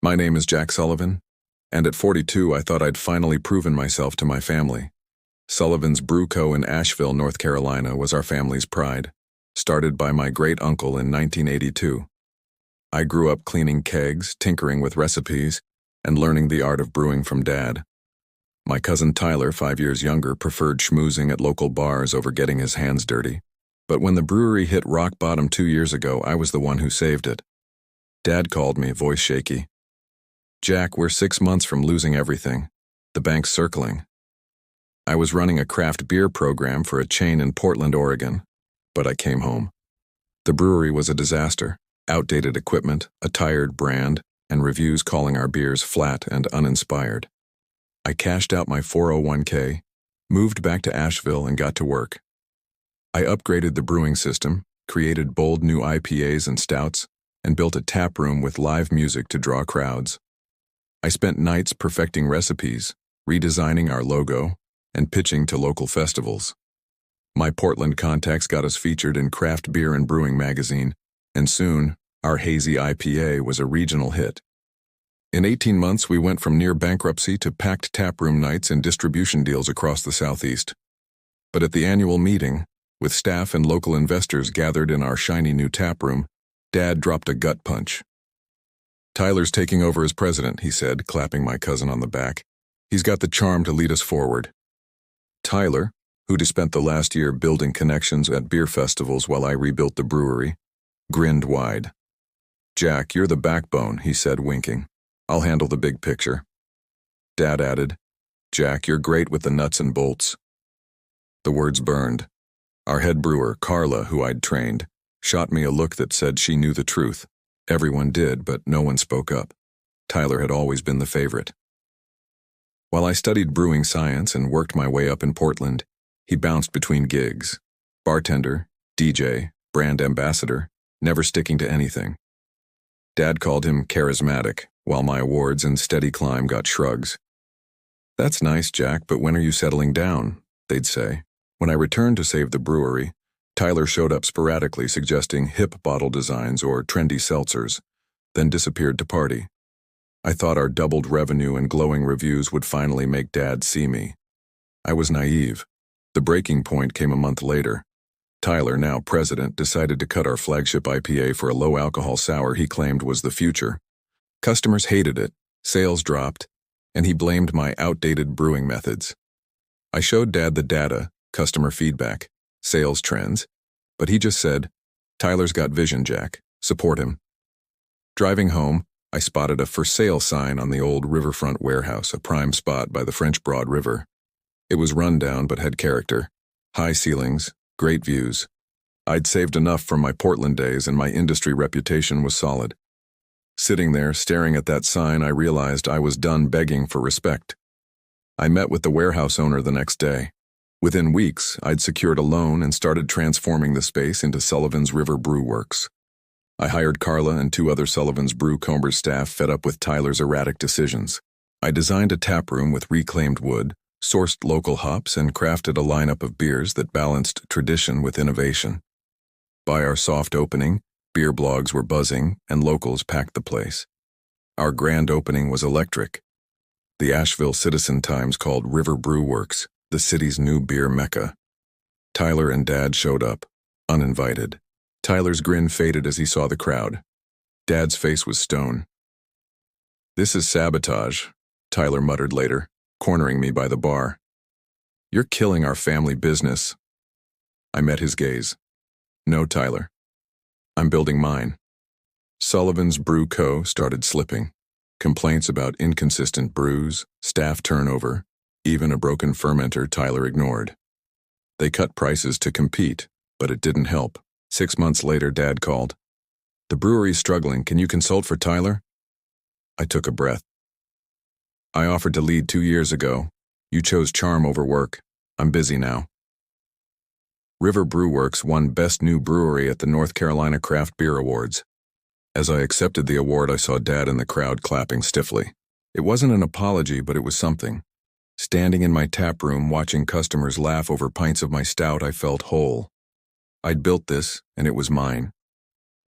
My name is Jack Sullivan, and at 42 I thought I'd finally proven myself to my family. Sullivan's Brew Co. in Asheville, North Carolina was our family's pride, started by my great-uncle in 1982. I grew up cleaning kegs, tinkering with recipes, and learning the art of brewing from Dad. My cousin Tyler, 5 years younger, preferred schmoozing at local bars over getting his hands dirty. But when the brewery hit rock bottom 2 years ago, I was the one who saved it. Dad called me, voice shaky. "Jack, we're 6 months from losing everything. The bank's circling." I was running a craft beer program for a chain in Portland, Oregon, but I came home. The brewery was a disaster. Outdated equipment, a tired brand, and reviews calling our beers flat and uninspired. I cashed out my 401k, moved back to Asheville, and got to work. I upgraded the brewing system, created bold new IPAs and stouts, and built a tap room with live music to draw crowds. I spent nights perfecting recipes, redesigning our logo, and pitching to local festivals. My Portland contacts got us featured in Craft Beer and Brewing magazine, and soon, our hazy IPA was a regional hit. In 18 months, we went from near bankruptcy to packed taproom nights and distribution deals across the Southeast. But at the annual meeting, with staff and local investors gathered in our shiny new taproom, Dad dropped a gut punch. "Tyler's taking over as president," he said, clapping my cousin on the back. "He's got the charm to lead us forward." Tyler, who'd spent the last year building connections at beer festivals while I rebuilt the brewery, grinned wide. "Jack, you're the backbone," he said, winking. "I'll handle the big picture." Dad added, "Jack, you're great with the nuts and bolts." The words burned. Our head brewer, Carla, who I'd trained, shot me a look that said she knew the truth. Everyone did, but no one spoke up. Tyler had always been the favorite. While I studied brewing science and worked my way up in Portland, he bounced between gigs. Bartender, DJ, brand ambassador, never sticking to anything. Dad called him charismatic, while my awards and steady climb got shrugs. "That's nice, Jack, but when are you settling down?" they'd say. When I returned to save the brewery, Tyler showed up sporadically suggesting hip bottle designs or trendy seltzers, then disappeared to party. I thought our doubled revenue and glowing reviews would finally make Dad see me. I was naive. The breaking point came a month later. Tyler, now president, decided to cut our flagship IPA for a low-alcohol sour he claimed was the future. Customers hated it, sales dropped, and he blamed my outdated brewing methods. I showed Dad the data, customer feedback, sales trends, but he just said, "Tyler's got vision, Jack. Support him." Driving home, I spotted a for sale sign on the old riverfront warehouse, a prime spot by the French Broad River. It was run down but had character. High ceilings, great views. I'd saved enough from my Portland days and my industry reputation was solid. Sitting there, staring at that sign, I realized I was done begging for respect. I met with the warehouse owner the next day. Within weeks, I'd secured a loan and started transforming the space into Sullivan's River Brew Works. I hired Carla and 2 other Sullivan's Brew Combers staff fed up with Tyler's erratic decisions. I designed a tap room with reclaimed wood, sourced local hops, and crafted a lineup of beers that balanced tradition with innovation. By our soft opening, beer blogs were buzzing and locals packed the place. Our grand opening was electric. The Asheville Citizen-Times called River Brew Works the city's new beer mecca. Tyler and Dad showed up, uninvited. Tyler's grin faded as he saw the crowd. Dad's face was stone. "This is sabotage," Tyler muttered later, cornering me by the bar. "You're killing our family business." I met his gaze. "No, Tyler. I'm building mine." Sullivan's Brew Co. started slipping. Complaints about inconsistent brews, staff turnover, even a broken fermenter Tyler ignored. They cut prices to compete, but it didn't help. 6 months later, Dad called. "The brewery's struggling. Can you consult for Tyler?" I took a breath. "I offered to lead 2 years ago. You chose charm over work. I'm busy now." River Brew Works won Best New Brewery at the North Carolina Craft Beer Awards. As I accepted the award, I saw Dad in the crowd clapping stiffly. It wasn't an apology, but it was something. Standing in my tap room, watching customers laugh over pints of my stout, I felt whole. I'd built this, and it was mine.